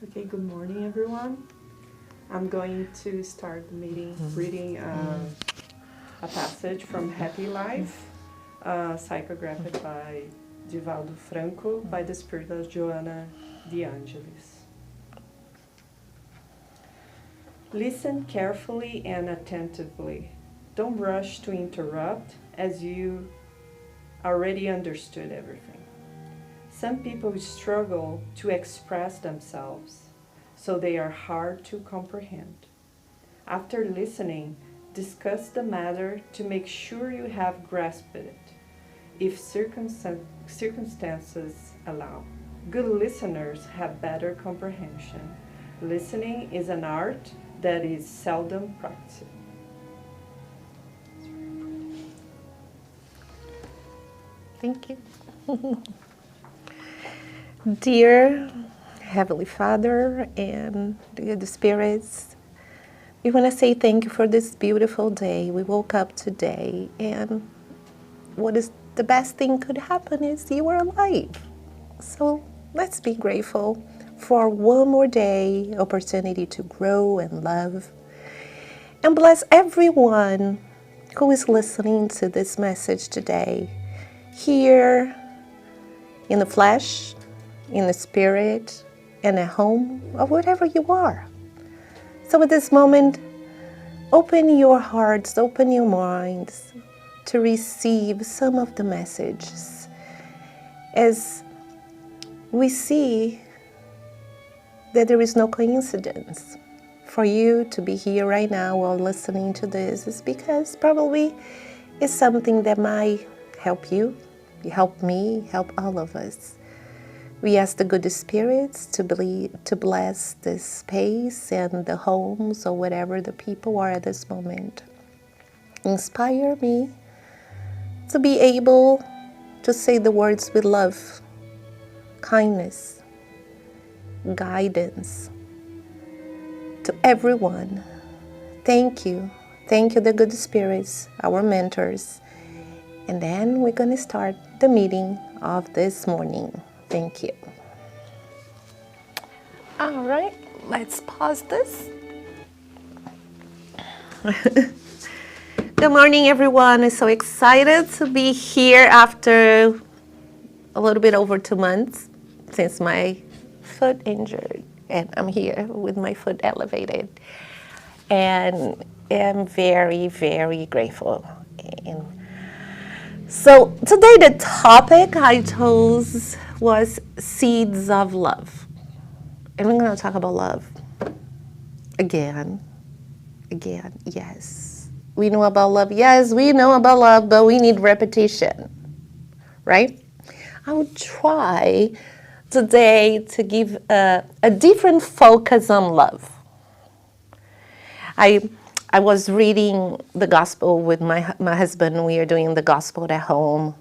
Okay, good morning, everyone. I'm going to start the meeting reading a passage from Happy Life, psychographed by Divaldo Franco by the Spiritist Joanna De Angelis. Listen carefully and attentively. Don't rush to interrupt as you already understood everything. Some people struggle to express themselves, so they are hard to comprehend. After listening, discuss the matter to make sure you have grasped it, if circumstances allow. Good listeners have better comprehension. Listening is an art that is seldom practiced. Thank you. Dear Heavenly Father and the spirits, we want to say thank you for this beautiful day. We woke up today, and what is the best thing could happen is you are alive. So let's be grateful for one more day, opportunity to grow and love. And bless everyone who is listening to this message today, here in the flesh, in the spirit, and at home, or whatever you are. So at this moment, open your hearts, open your minds to receive some of the messages. As we see that there is no coincidence for you to be here right now while listening to this, is because probably it's something that might help you, help me, help all of us. We ask the good spirits to bless this space and the homes or whatever the people are at this moment. Inspire me to be able to say the words with love, kindness, guidance to everyone. Thank you. Thank you, the good spirits, our mentors. And then we're going to start the meeting of this morning. Thank you. All right, let's pause this. Good morning, everyone. I'm so excited to be here after a little bit over 2 months since my foot injured. And I'm here with my foot elevated. And I'm very, very grateful. And so today the topic I chose was seeds of love. And we're going to talk about love. Again, yes. We know about love. Yes, we know about love, but we need repetition, right? I will try today to give a different focus on love. I was reading the gospel with my husband. We are doing the gospel at home,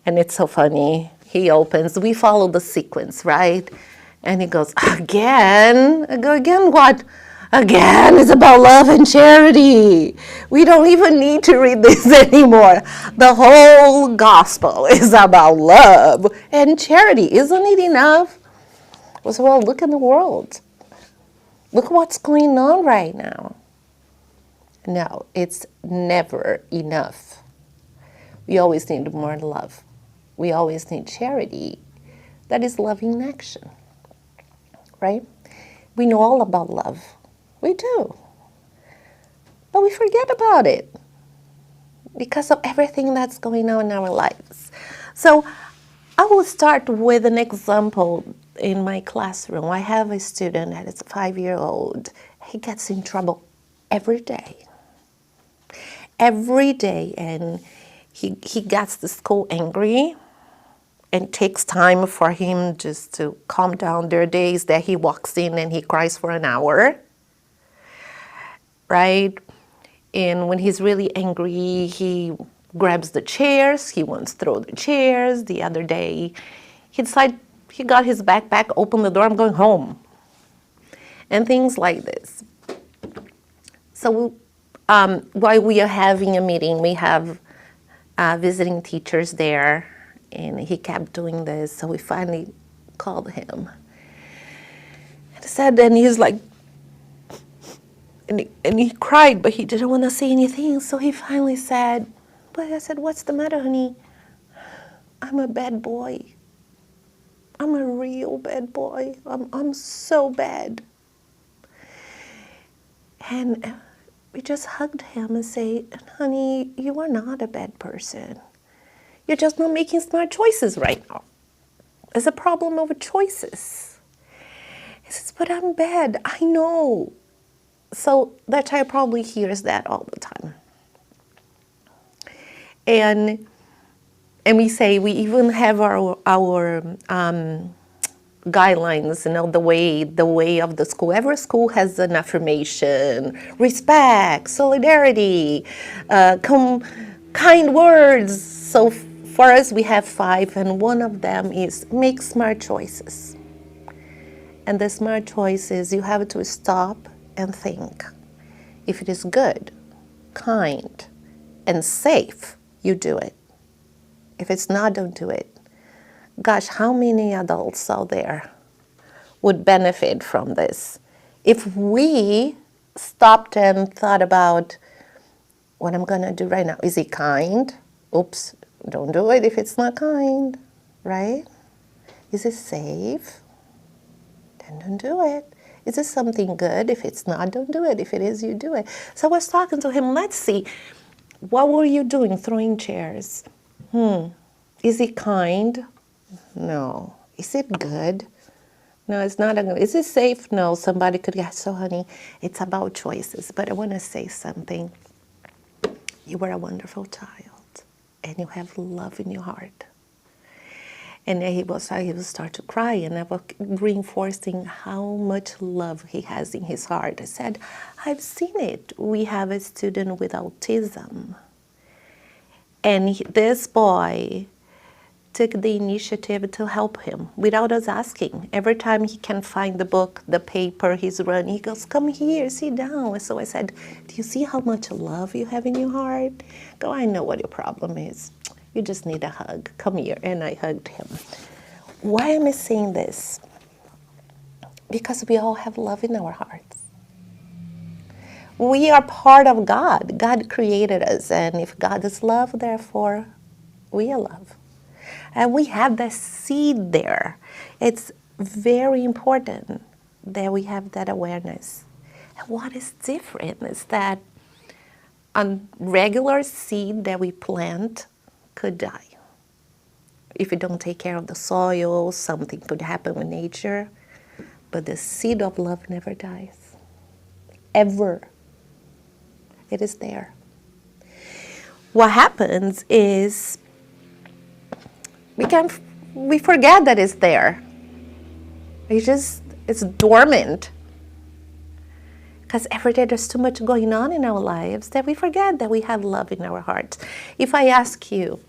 and it's so funny. He opens, we follow the sequence, right? And he goes, again? I go, again what? Again, it's about love and charity. We don't even need to read this anymore. The whole gospel is about love and charity. Isn't it enough? I said, well, look in the world. Look what's going on right now. No, it's never enough. We always need more love. We always need charity. That is loving action, right? We know all about love. We do. But we forget about it because of everything that's going on in our lives. So I will start with an example in my classroom. I have a student that is a 5-year-old. He gets in trouble every day. Every day, and he gets to school angry, and it takes time for him just to calm down. There are days that he walks in and he cries for an hour, right? And when he's really angry, he grabs the chairs. He wants to throw the chairs. The other day, he decided he got his backpack, opened the door, I'm going home. And things like this. So while we are having a meeting, we have visiting teachers there, and he kept doing this, so we finally called him. And said, and he's like, and he cried, but he didn't want to say anything. So he finally said, but I said, what's the matter, honey? I'm a bad boy. I'm a real bad boy. I'm so bad. And we just hugged him and said, honey, you are not a bad person. You're just not making smart choices right now. There's a problem over choices. He says, but I'm bad. I know. So that child probably hears that all the time. And we say, we even have our guidelines, the way of the school. Every school has an affirmation, respect, solidarity, kind words. So for us, we have 5, and one of them is make smart choices. And the smart choice is you have to stop and think. If it is good, kind, and safe, you do it. If it's not, don't do it. Gosh, how many adults out there would benefit from this? If we stopped and thought about what I'm going to do right now. Is it kind? Oops, don't do it if it's not kind, right? Is it safe? Then don't do it. Is it something good? If it's not, don't do it. If it is, you do it. So I was talking to him, let's see, what were you doing throwing chairs? Is it kind? No. Is it good? No, it's not. Is it safe? No, somebody could get. So honey, it's about choices. But I want to say something. You were a wonderful child, and you have love in your heart. And then he will start to cry, and I was reinforcing how much love he has in his heart. I said, I've seen it. We have a student with autism, and this boy took the initiative to help him without us asking. Every time he can find the book, the paper, he's running, he goes, come here, sit down. So I said, do you see how much love you have in your heart? Go, I know what your problem is. You just need a hug. Come here. And I hugged him. Why am I saying this? Because we all have love in our hearts. We are part of God. God created us. And if God is love, therefore, we are love. And we have that seed there. It's very important that we have that awareness. And what is different is that a regular seed that we plant could die. If you don't take care of the soil, something could happen with nature. But the seed of love never dies. Ever. It is there. What happens is we forget that it's there. It's dormant. Because every day there's too much going on in our lives that we forget that we have love in our hearts. If I ask you,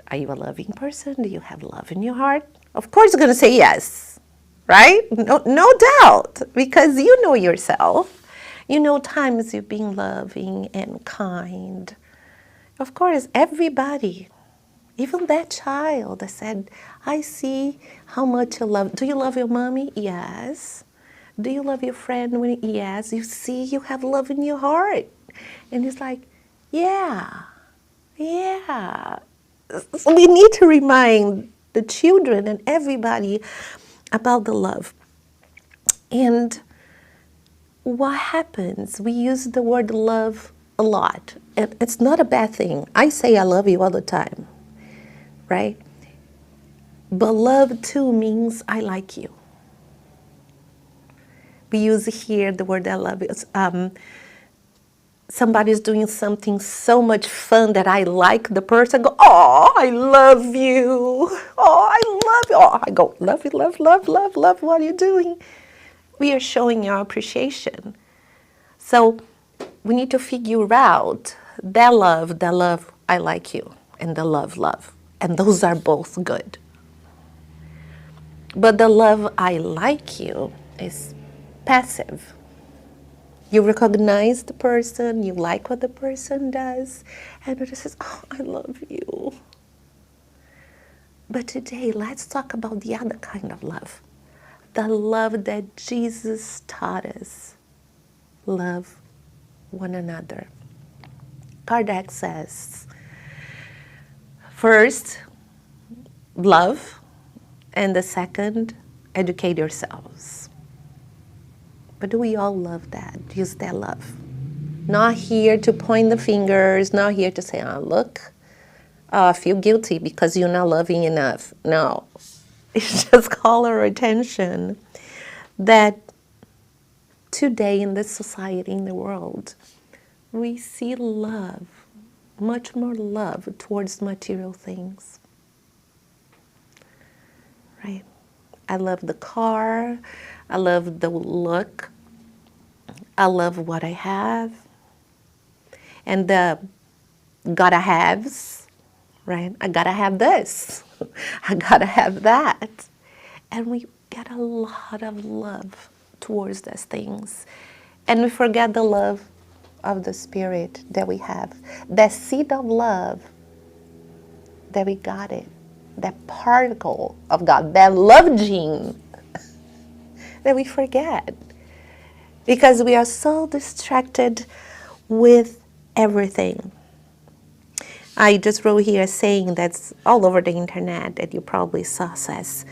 are you a loving person? Do you have love in your heart? Of course you're going to say yes, right? No doubt, because you know yourself. You know times you've been loving and kind. Of course, everybody, even that child that said, I see how much you love. Do you love your mommy? Yes. Do you love your friend? Yes. You see you have love in your heart. And it's like, yeah. So we need to remind the children and everybody about the love. And what happens? We use the word love a lot. And it's not a bad thing. I say I love you all the time. Right? But love too means I like you. We use here the word I love you. Somebody's doing something so much fun that I like the person. I go, oh, I love you. Oh, I love you. Oh, I go, love you, love, what are you doing? We are showing our appreciation. So we need to figure out that love, I like you, and the love. And those are both good. But the love, I like you, is passive. You recognize the person, you like what the person does, and it says, oh, I love you. But today, let's talk about the other kind of love. the love that Jesus taught us. Love one another. Kardec says, first, love, and the second, educate yourselves. But do we all love that? Use that love. Not here to point the fingers, not here to say, oh, look, I feel guilty because you're not loving enough. No, it's just call our attention that today in this society, in the world, we see love, much more love towards material things. Right? I love the car, I love the look, I love what I have, and the gotta haves, right? I gotta have this, I gotta have that. And we get a lot of love towards those things. And we forget the love of the Spirit that we have. That seed of love that we got it. That particle of God, that love gene that we forget. Because we are so distracted with everything. I just wrote here a saying that's all over the internet that you probably saw, says,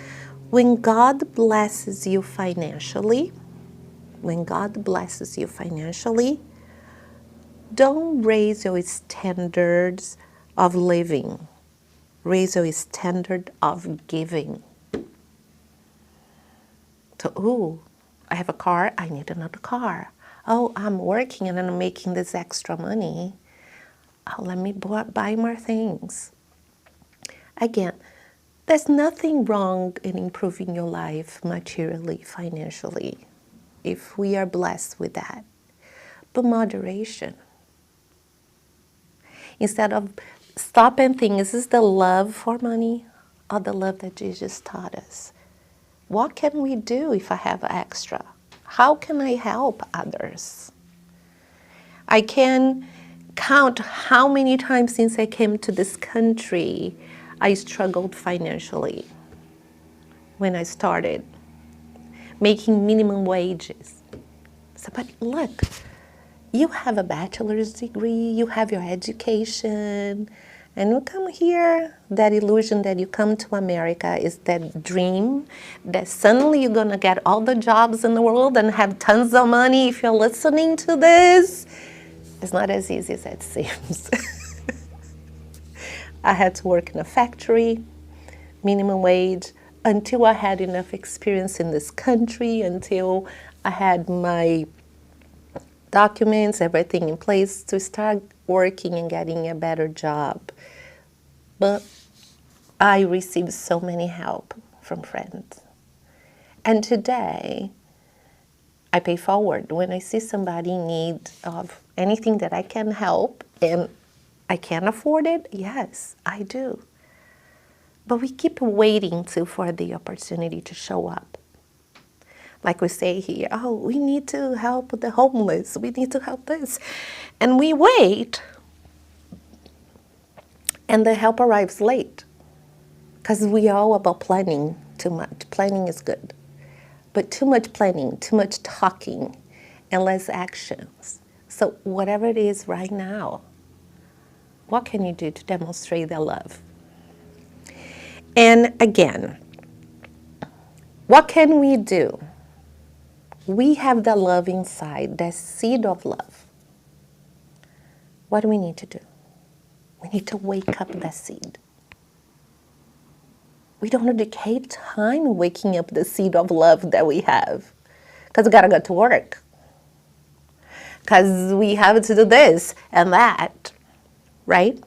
when God blesses you financially, don't raise your standards of living. Raise your standard of giving. So, ooh, I have a car, I need another car. Oh, I'm working and I'm making this extra money. Oh, let me buy more things. Again, there's nothing wrong in improving your life materially, financially, if we are blessed with that. But moderation. Instead of stop and think, is this the love for money or the love that Jesus taught us? What can we do if I have extra? How can I help others? I can count how many times since I came to this country I struggled financially when I started making minimum wages. So, but look, you have a bachelor's degree, you have your education, and you come here, that illusion that you come to America is that dream that suddenly you're gonna get all the jobs in the world and have tons of money if you're listening to this. It's not as easy as it seems. I had to work in a factory, minimum wage, until I had enough experience in this country, until I had my documents, everything in place to start working and getting a better job. But I received so many help from friends. And today, I pay forward. When I see somebody in need of anything that I can help and I can afford it, yes, I do. But we keep waiting for the opportunity to show up. Like we say here, oh, we need to help the homeless, we need to help this. And we wait, and the help arrives late. Because we are all about planning too much. Planning is good. But too much planning, too much talking, and less actions. So whatever it is right now, what can you do to demonstrate that love? And again, what can we do? We have the love inside, that seed of love. What do we need to do? We need to wake up that seed. We don't dedicate time waking up the seed of love that we have. Because we gotta go to work. Because we have to do this and that, right?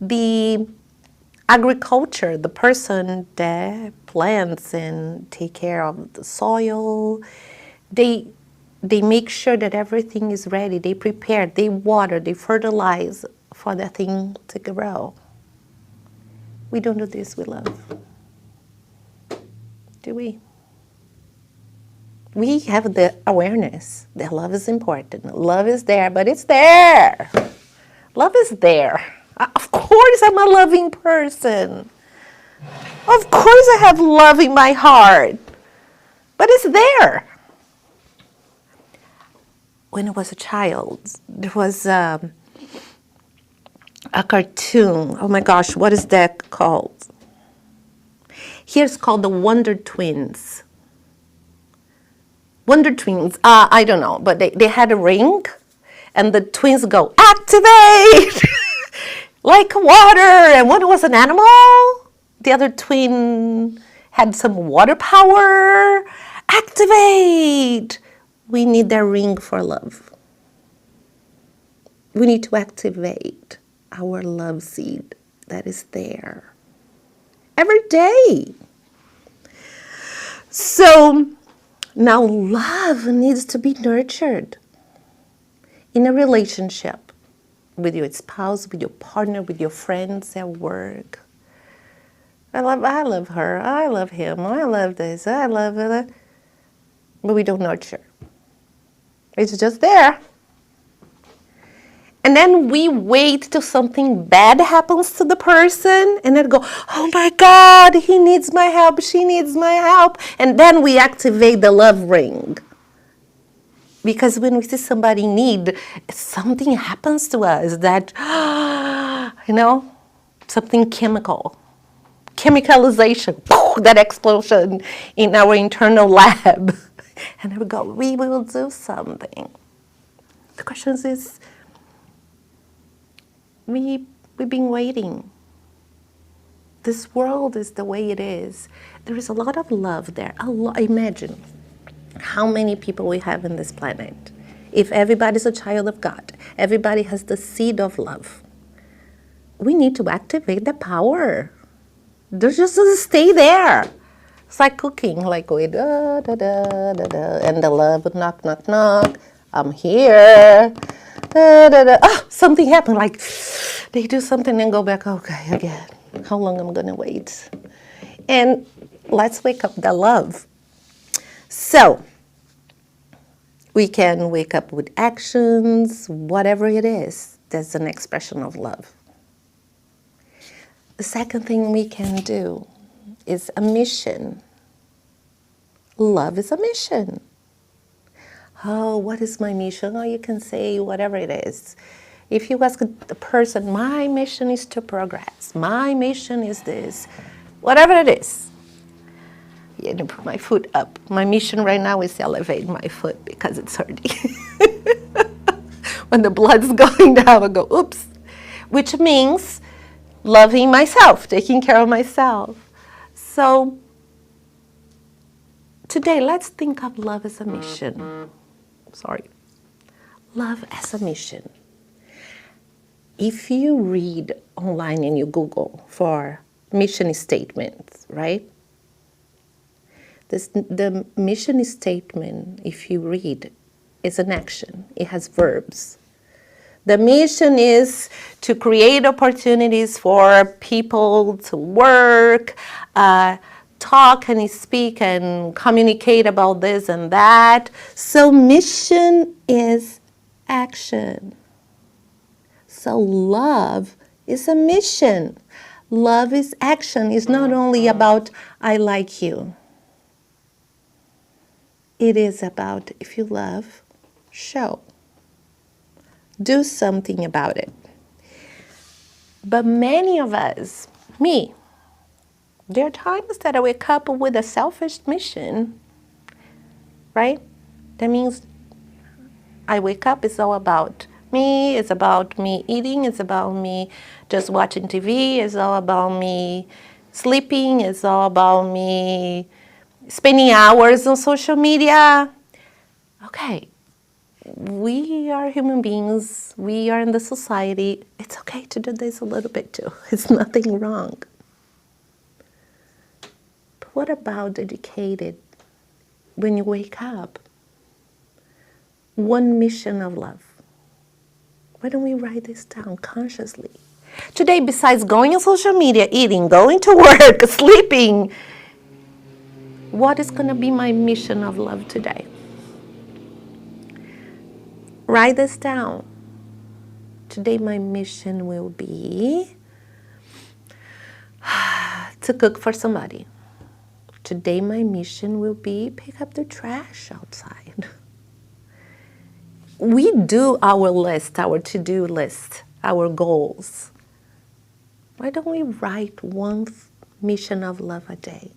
The agriculture, the person that plants and take care of the soil, they make sure that everything is ready. They prepare, they water, they fertilize for the thing to grow. We don't do this with love. Do we? We have the awareness that love is important. Love is there, but it's there. Love is there. Of course I'm a loving person. Of course I have love in my heart. but it's there. When I was a child, there was a cartoon. Oh my gosh, what is that called? Here it's called the Wonder Twins. Wonder Twins, I don't know, but they had a ring, and the twins go, activate! Like water, and one was an animal. The other twin had some water power. Activate! We need that ring for love. We need to activate our love seed that is there every day. So now love needs to be nurtured in a relationship with your spouse, with your partner, with your friends at work. I love her, I love him, I love this, I love it. But we don't nurture. It's just there. And then we wait till something bad happens to the person and then go, oh my God, he needs my help, she needs my help. And then we activate the love ring. Because when we see somebody in need, something happens to us that, something chemical. Chemicalization, that explosion in our internal lab. And we go, we will do something. The question is, we've been waiting. This world is the way it is. There is a lot of love there. Imagine how many people we have in this planet. If everybody's a child of God, everybody has the seed of love. We need to activate the power. Don't just stay there. It's like cooking, like we da da da da da, and the love would knock, knock, knock. I'm here. Da, da, da. Oh, something happened. Like they do something and go back. Okay, again. How long am I gonna wait? And let's wake up the love. So we can wake up with actions, whatever it is. That's an expression of love. The second thing we can do is a mission. Love is a mission. Oh, what is my mission? Oh, you can say whatever it is. If you ask the person, my mission is to progress. My mission is this. Whatever it is. Yeah, to put my foot up. My mission right now is to elevate my foot because it's hurting. When the blood's going down, I go, oops. Which means loving myself, taking care of myself. So today, let's think of love as a mission. Love as a mission. If you read online and you Google for mission statements, right? The mission statement, if you read, is an action. It has verbs. The mission is to create opportunities for people to work, talk and speak and communicate about this and that. So mission is action. So love is a mission. Love is action. It's not only about I like you. It is about if you love, show. Do something about it. But many of us, me, there are times that I wake up with a selfish mission, right? That means I wake up, it's all about me, it's about me eating, it's about me just watching TV, it's all about me sleeping, it's all about me spending hours on social media. Okay, we are human beings, we are in the society, it's okay to do this a little bit too. It's nothing wrong. But what about dedicated when you wake up? One mission of love. Why don't we write this down consciously? Today, besides going on social media, eating, going to work, sleeping, what is going to be my mission of love today? Write this down. Today, my mission will be to cook for somebody, today my mission will be pick up the trash outside. We do our list, our to-do list, our goals. Why don't we write one mission of love a day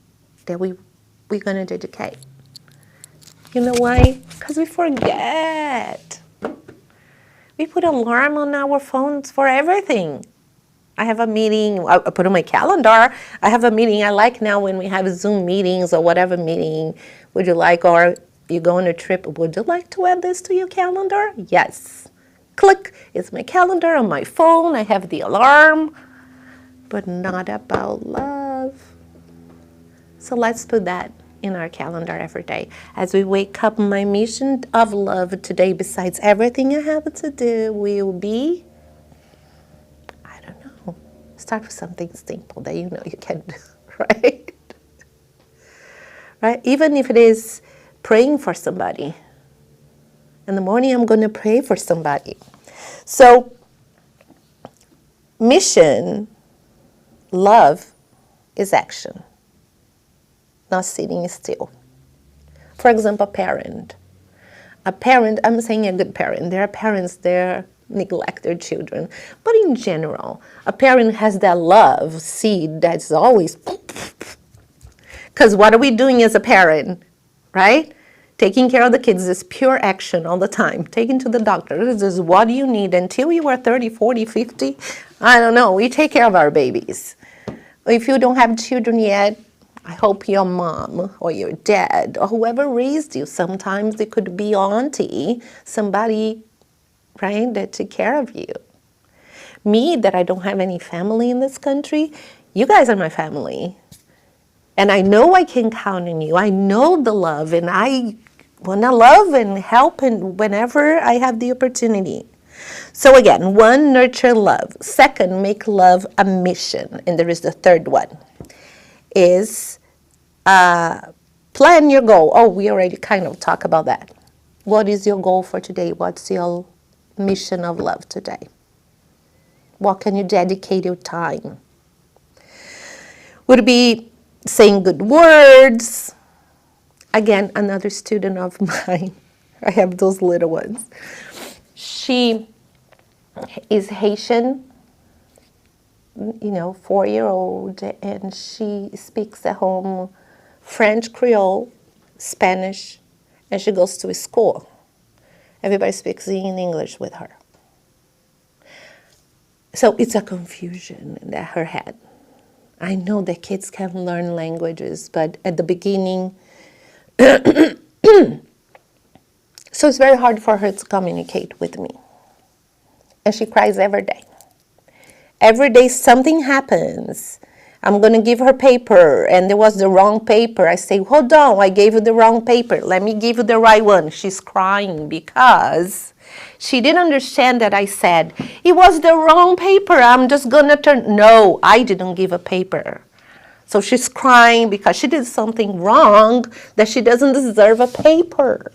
that we're going to dedicate? You know why? Because we forget. We put alarm on our phones for everything. I have a meeting, I put on my calendar, I have a meeting. I like now when we have Zoom meetings or whatever meeting, would you like, or you go on a trip, would you like to add this to your calendar? Yes. Click, it's my calendar on my phone, I have the alarm, but not about love. So let's put that in our calendar every day. As we wake up, my mission of love today, besides everything I have to do, will be, I don't know, start with something simple that you know you can do, right? Right? Even if it is praying for somebody. In the morning, I'm going to pray for somebody. So, mission, love, is action. Not sitting still. For example, a parent, I'm saying a good parent. There are parents that neglect their children. But in general, a parent has that love seed that's always, because what are we doing as a parent, right? Taking care of the kids is pure action all the time. Taking to the doctor, this is what you need until you are 30, 40, 50. I don't know, we take care of our babies. If you don't have children yet, I hope your mom or your dad or whoever raised you, sometimes it could be auntie, somebody, right, that took care of you. Me, that I don't have any family in this country, you guys are my family. And I know I can count on you. I know the love, and I want to love and help and whenever I have the opportunity. So again, one, nurture love. Second, make love a mission. And there is the third one, is plan your goal. Oh, we already kind of talked about that. What is your goal for today? What's your mission of love today? What can you dedicate your time? Would it be saying good words? Again, another student of mine, I have those little ones. She is Haitian, 4-year-old, and she speaks at home French, Creole, Spanish, and she goes to a school. Everybody speaks in English with her. So it's a confusion in her head. I know that kids can learn languages, but at the beginning, so it's very hard for her to communicate with me. And she cries every day. Every day something happens. I'm going to give her paper, and there was the wrong paper. I say, hold on, I gave you the wrong paper. Let me give you the right one. She's crying because she didn't understand that I said, it was the wrong paper. I'm just going to turn. No, I didn't give a paper. So she's crying because she did something wrong, that she doesn't deserve a paper.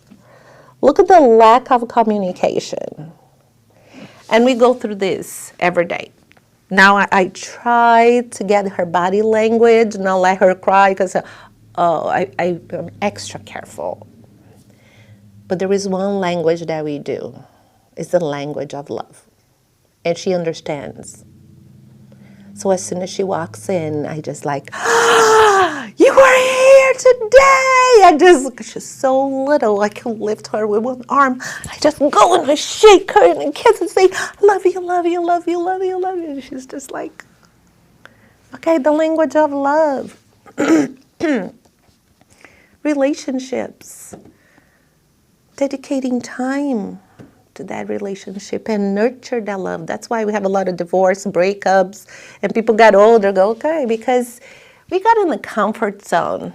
Look at the lack of communication. And we go through this every day. Now I try to get her body language, not let her cry, because I'm extra careful. But there is one language that we do. It's the language of love. And she understands. So as soon as she walks in, I just like, you are here today! She's so little, I can lift her with one arm. I just go and I shake her and I kiss and say, love you, love you, love you, love you, love you. And she's just like, okay, the language of love. Relationships. Dedicating time to that relationship and nurture that love. That's why we have a lot of divorce, breakups, and people get older, go, okay, because we got in the comfort zone.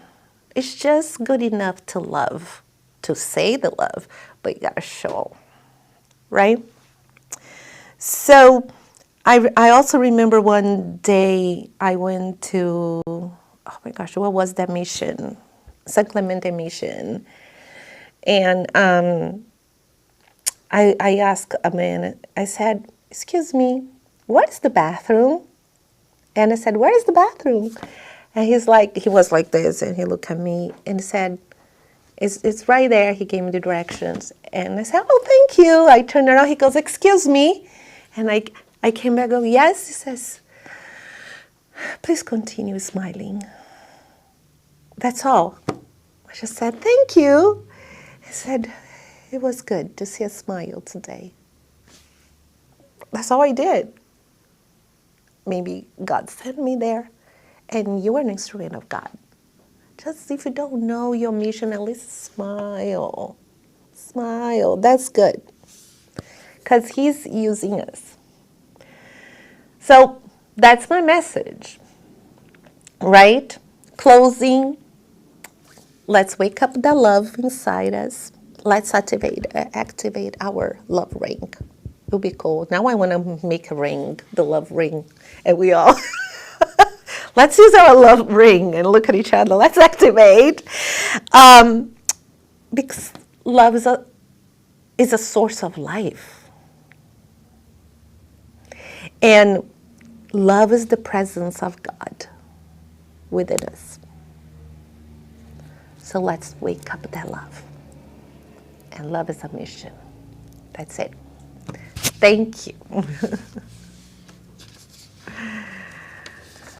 It's just good enough to love, to say the love, but you got to show, right? So I also remember one day I went to, oh my gosh, what was that mission? San Clemente mission. And I asked a man, I said, excuse me, where's the bathroom? And I said, where is the bathroom? And he was like this, and he looked at me and said, it's right there. He gave me the directions. And I said, oh, thank you. I turned around. He goes, excuse me. And I came back, go, yes. He says, please continue smiling. That's all. I just said, thank you. He said, it was good to see a smile today. That's all I did. Maybe God sent me there, and you are an instrument of God. Just if you don't know your mission, at least smile. Smile. That's good. Because He's using us. So that's my message. Right? Closing. Let's wake up the love inside us. Let's activate our love ring. It'll be cool. Now I want to make a ring, the love ring, and we all let's use our love ring and look at each other. Let's activate, because love is a source of life, and love is the presence of God within us. So let's wake up that love. And love is a mission. That's it. Thank you.